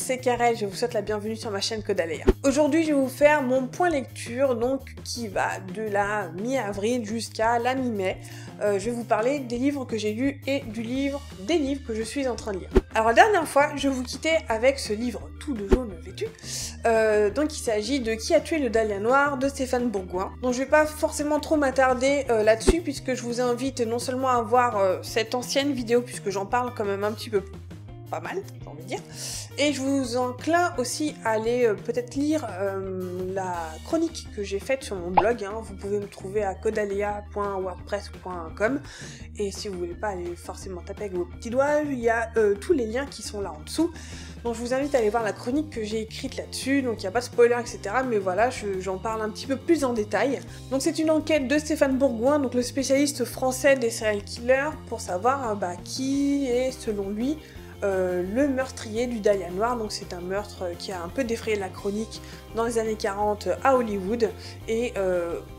c'est Karel, je vous souhaite la bienvenue sur ma chaîne Codalea. Aujourd'hui, je vais vous faire mon point lecture, donc qui va de la mi-avril jusqu'à la mi-mai. Je vais vous parler des livres que j'ai lus et des livres que je suis en train de lire. Alors la dernière fois, je vous quittais avec ce livre tout de jaune vêtu. Donc il s'agit de Qui a tué le Dahlia noir de Stéphane Bourgoin. Donc je vais pas forcément trop m'attarder là-dessus puisque je vous invite non seulement à voir cette ancienne vidéo puisque j'en parle quand même un petit peu pas mal, j'ai envie de dire. Et je vous enclin aussi à aller peut-être lire la chronique que j'ai faite sur mon blog. Vous pouvez me trouver à codalea.wordpress.com. Et si vous voulez pas aller forcément taper avec vos petits doigts, il y a tous les liens qui sont là en dessous. Donc je vous invite à aller voir la chronique que j'ai écrite là-dessus. Donc il n'y a pas de spoiler, etc. Mais voilà, j'en parle un petit peu plus en détail. Donc c'est une enquête de Stéphane Bourgoin, donc le spécialiste français des serial killers, pour savoir qui est, selon lui, le meurtrier du Dahlia noir. Donc c'est un meurtre qui a un peu défrayé la chronique dans les années 40 à Hollywood, et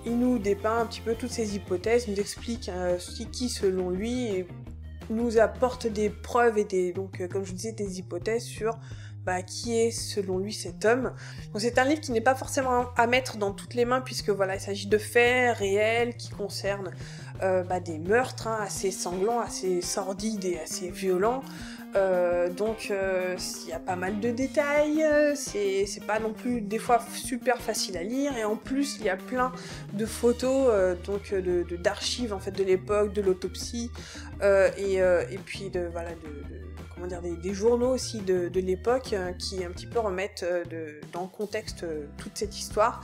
il nous dépeint un petit peu toutes ces hypothèses, nous explique qui selon lui nous apporte des preuves et comme je vous disais, des hypothèses sur qui est selon lui cet homme. Donc c'est un livre qui n'est pas forcément à mettre dans toutes les mains puisque voilà, il s'agit de faits réels qui concernent des meurtres assez sanglants, assez sordides et assez violents. Donc il y a pas mal de détails, c'est pas non plus des fois super facile à lire, et en plus il y a plein de photos d'archives en fait de l'époque, de l'autopsie, et puis des journaux aussi de l'époque qui un petit peu remettent dans le contexte toute cette histoire.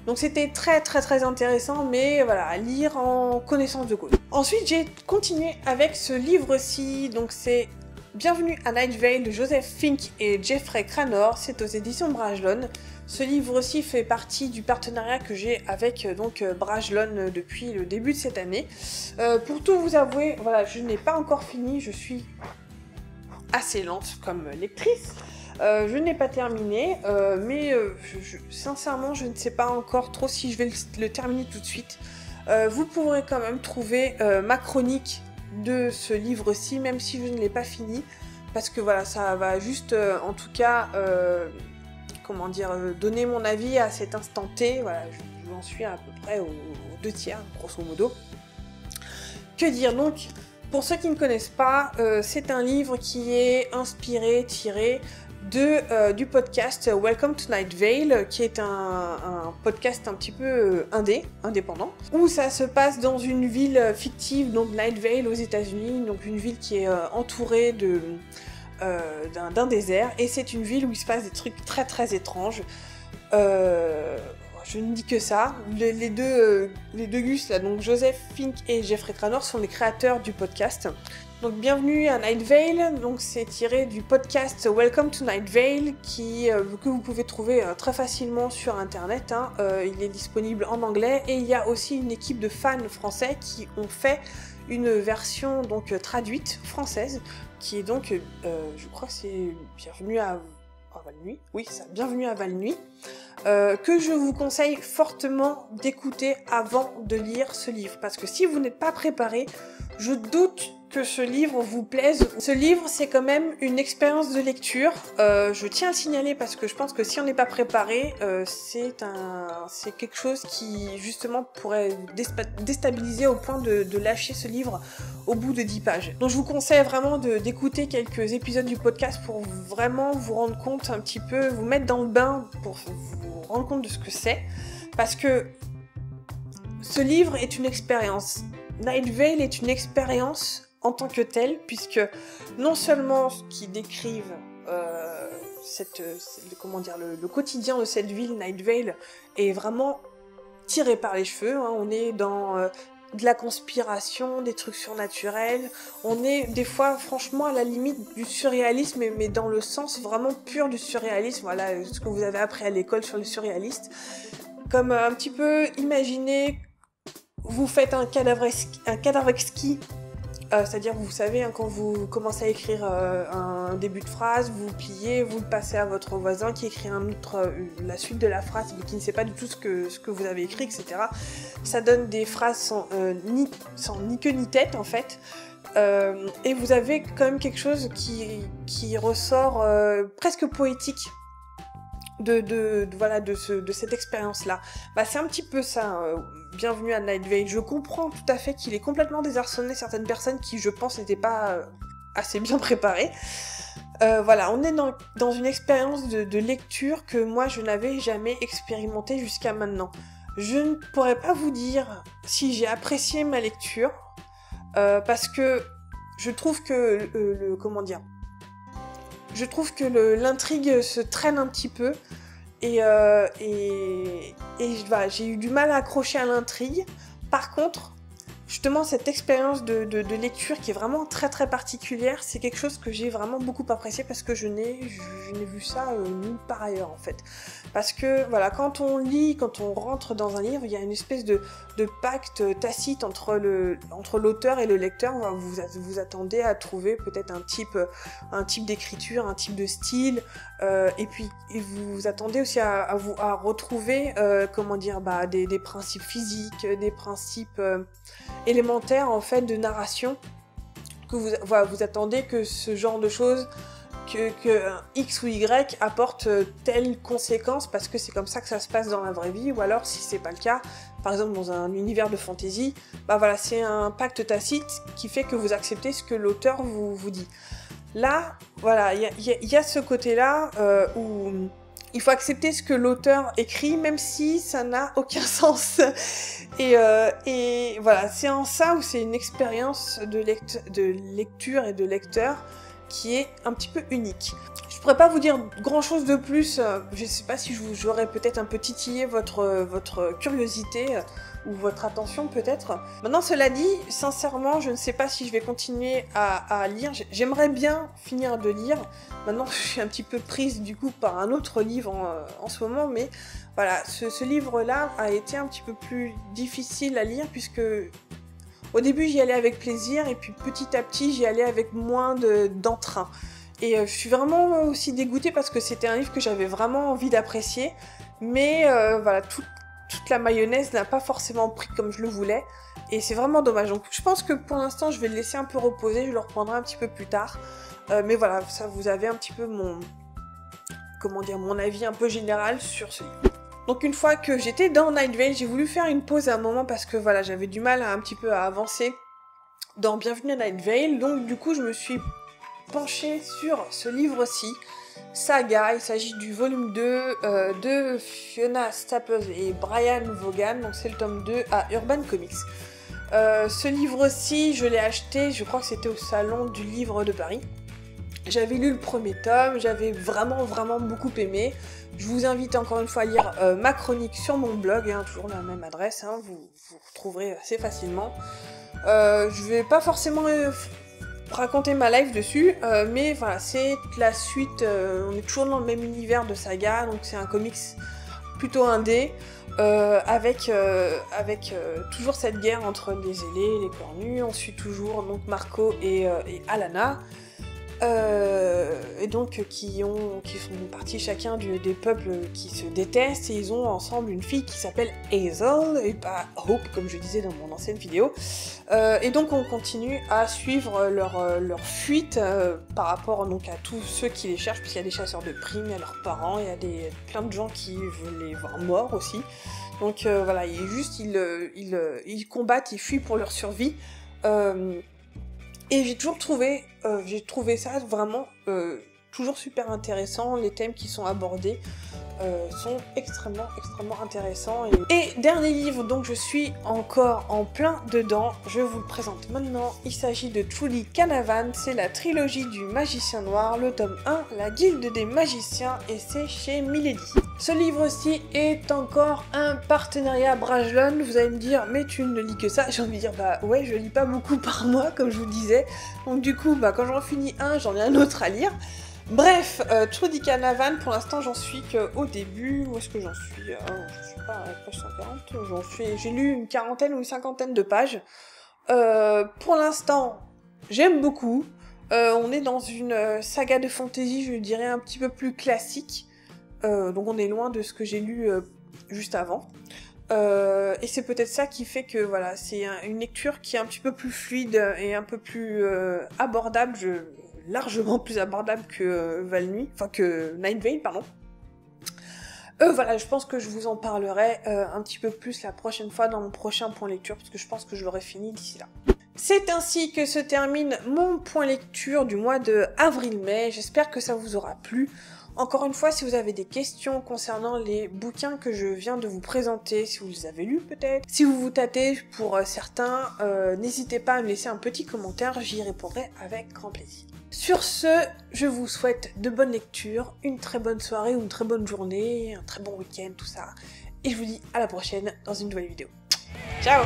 Donc c'était très très très intéressant, mais voilà, à lire en connaissance de cause. Ensuite j'ai continué avec ce livre-ci, donc c'est Bienvenue à Night Vale de Joseph Fink et Jeffrey Cranor, c'est aux éditions Brajlon. Ce livre-ci fait partie du partenariat que j'ai avec Brajlon depuis le début de cette année. Pour tout vous avouer, voilà, je n'ai pas encore fini, je suis assez lente comme lectrice. Je n'ai pas terminé, mais sincèrement, je ne sais pas encore trop si je vais le terminer tout de suite. Vous pourrez quand même trouver ma chronique de ce livre-ci, même si je ne l'ai pas fini, parce que voilà, ça va juste, en tout cas, donner mon avis à cet instant T. Voilà, j'en suis à peu près aux 2/3, grosso modo. Que dire donc? Pour ceux qui ne connaissent pas, c'est un livre qui est tiré du podcast Welcome to Night Vale, qui est un podcast un petit peu indépendant, où ça se passe dans une ville fictive, donc Night Vale aux États-Unis, donc une ville qui est entourée d'un désert, et c'est une ville où il se passe des trucs très très étranges. Je ne dis que ça. Les deux Gus là, donc Joseph Fink et Jeffrey Cranor, sont les créateurs du podcast. Donc bienvenue à Night Vale, donc c'est tiré du podcast Welcome to Night Vale que vous pouvez trouver très facilement sur internet. Il est disponible en anglais, et il y a aussi une équipe de fans français qui ont fait une version donc traduite française qui est donc, je crois que c'est Bienvenue à Val-Nuit. Oui, c'est ça, Bienvenue à Val-Nuit. Que je vous conseille fortement d'écouter avant de lire ce livre, parce que si vous n'êtes pas préparé, je doute que ce livre vous plaise. Ce livre, c'est quand même une expérience de lecture. Je tiens à le signaler parce que je pense que si on n'est pas préparé, c'est quelque chose qui justement pourrait vous déstabiliser au point de lâcher ce livre au bout de 10 pages. Donc je vous conseille vraiment d'écouter quelques épisodes du podcast pour vraiment vous rendre compte un petit peu, vous mettre dans le bain pour vous rendre compte de ce que c'est, parce que ce livre est une expérience. Night Vale est une expérience en tant que telle, puisque non seulement ce qui décrivent le quotidien de cette ville, Night Vale, est vraiment tiré par les cheveux. On est dans de la conspiration, des trucs surnaturels. On est des fois franchement à la limite du surréalisme, mais dans le sens vraiment pur du surréalisme. Voilà ce que vous avez appris à l'école sur le surréaliste. Comme un petit peu, imaginez, vous faites un cadavresque, c'est-à-dire, vous savez, quand vous commencez à écrire un début de phrase, vous pliez, vous le passez à votre voisin qui écrit la suite de la phrase, mais qui ne sait pas du tout ce que vous avez écrit, etc. Ça donne des phrases sans ni queue ni tête, en fait. et vous avez quand même quelque chose qui ressort presque poétique voilà, de cette expérience-là. Bah, c'est un petit peu ça, Bienvenue à Night Vale. Je comprends tout à fait qu'il est complètement désarçonné certaines personnes qui, je pense, n'étaient pas assez bien préparées. Voilà, on est dans une expérience de lecture que moi, je n'avais jamais expérimentée jusqu'à maintenant. Je ne pourrais pas vous dire si j'ai apprécié ma lecture, parce que je trouve que comment dire, je trouve que l'intrigue se traîne un petit peu et voilà, j'ai eu du mal à accrocher à l'intrigue. Par contre, justement, cette expérience de lecture qui est vraiment très très particulière, c'est quelque chose que j'ai vraiment beaucoup apprécié parce que je n'ai vu ça nulle part ailleurs en fait. Parce que voilà, quand on lit, quand on rentre dans un livre, il y a une espèce de pacte tacite entre l'auteur et le lecteur. Vous attendez à trouver peut-être un type d'écriture, un type de style, et vous attendez aussi à retrouver comment dire, bah, des principes physiques, des principes élémentaire en fait de narration, que vous attendez que ce genre de choses, que un X ou Y apporte telle conséquence parce que c'est comme ça que ça se passe dans la vraie vie, ou alors si c'est pas le cas, par exemple dans un univers de fantasy, bah voilà, c'est un pacte tacite qui fait que vous acceptez ce que l'auteur vous dit. Là, voilà, il y a ce côté-là où il faut accepter ce que l'auteur écrit, même si ça n'a aucun sens. Et voilà, c'est en ça où c'est une expérience de lecture et de lecteur qui est un petit peu unique. Je pourrais pas vous dire grand-chose de plus, je sais pas si j'aurais peut-être un peu titillé votre curiosité, ou votre attention peut-être. Maintenant, cela dit, sincèrement, je ne sais pas si je vais continuer à lire. J'aimerais bien finir de lire. Maintenant, je suis un petit peu prise du coup par un autre livre en ce moment, mais voilà, ce livre-là a été un petit peu plus difficile à lire puisque au début j'y allais avec plaisir et puis petit à petit j'y allais avec moins d'entrain. Et je suis vraiment aussi dégoûtée parce que c'était un livre que j'avais vraiment envie d'apprécier, mais voilà, toute la mayonnaise n'a pas forcément pris comme je le voulais, et c'est vraiment dommage. Donc je pense que pour l'instant je vais le laisser un peu reposer, je le reprendrai un petit peu plus tard. Mais voilà, ça vous avez un petit peu mon avis un peu général sur ce livre. Donc une fois que j'étais dans Night Vale, j'ai voulu faire une pause à un moment parce que voilà, j'avais du mal un petit peu à avancer dans Bienvenue à Night Vale, donc du coup je me suis penchée sur ce livre-ci, Saga. Il s'agit du volume 2 de Fiona Staples et Brian Vaughan, donc c'est le tome 2 à Urban Comics. Ce livre-ci, je l'ai acheté, je crois que c'était au salon du livre de Paris. J'avais lu le premier tome, j'avais vraiment beaucoup aimé. Je vous invite encore une fois à lire ma chronique sur mon blog, toujours la même adresse, vous retrouverez assez facilement. Je vais pas forcément raconter ma life dessus, mais voilà, c'est la suite, on est toujours dans le même univers de Saga, donc c'est un comics plutôt indé, avec toujours cette guerre entre les ailés et les cornus. On suit toujours donc Marco et Alana, et donc qui font partie chacun des peuples qui se détestent, et ils ont ensemble une fille qui s'appelle Hazel, et pas Hope comme je disais dans mon ancienne vidéo, et donc on continue à suivre leur fuite par rapport donc à tous ceux qui les cherchent, puisqu'il y a des chasseurs de primes, il y a leurs parents, il y a plein de gens qui veulent les voir morts aussi, donc voilà, ils combattent, ils fuient pour leur survie. Et j'ai trouvé ça vraiment toujours super intéressant. Les thèmes qui sont abordés sont extrêmement intéressants. Et dernier livre, donc je suis encore en plein dedans, je vous le présente maintenant. Il s'agit de Trudy Canavan, c'est la trilogie du Magicien Noir, le tome 1, la Guilde des Magiciens, et c'est chez Milady. Ce livre-ci est encore un partenariat Brajlon. Vous allez me dire, mais tu ne lis que ça? J'ai envie de dire, bah ouais, je lis pas beaucoup par mois, comme je vous disais. Donc du coup, bah quand j'en finis un, j'en ai un autre à lire. Bref, Trudy Canavan, pour l'instant j'en suis qu'au début. Où est-ce que j'en suis? Je suis pas à la page 140, j'ai lu une quarantaine ou une cinquantaine de pages. Pour l'instant, j'aime beaucoup. On est dans une saga de fantasy, je dirais, un petit peu plus classique. Donc on est loin de ce que j'ai lu juste avant. Et c'est peut-être ça qui fait que voilà, c'est une lecture qui est un petit peu plus fluide et un peu plus abordable, largement plus abordable que Val-Nuit, enfin que Night Vale, pardon. Voilà, je pense que je vous en parlerai un petit peu plus la prochaine fois dans mon prochain point lecture, parce que je pense que je l'aurai fini d'ici là. C'est ainsi que se termine mon point lecture du mois de avril-mai, j'espère que ça vous aura plu. Encore une fois, si vous avez des questions concernant les bouquins que je viens de vous présenter, si vous les avez lus peut-être, si vous vous tâtez pour certains, n'hésitez pas à me laisser un petit commentaire, j'y répondrai avec grand plaisir. Sur ce, je vous souhaite de bonnes lectures, une très bonne soirée ou une très bonne journée, un très bon week-end, tout ça. Et je vous dis à la prochaine dans une nouvelle vidéo. Ciao!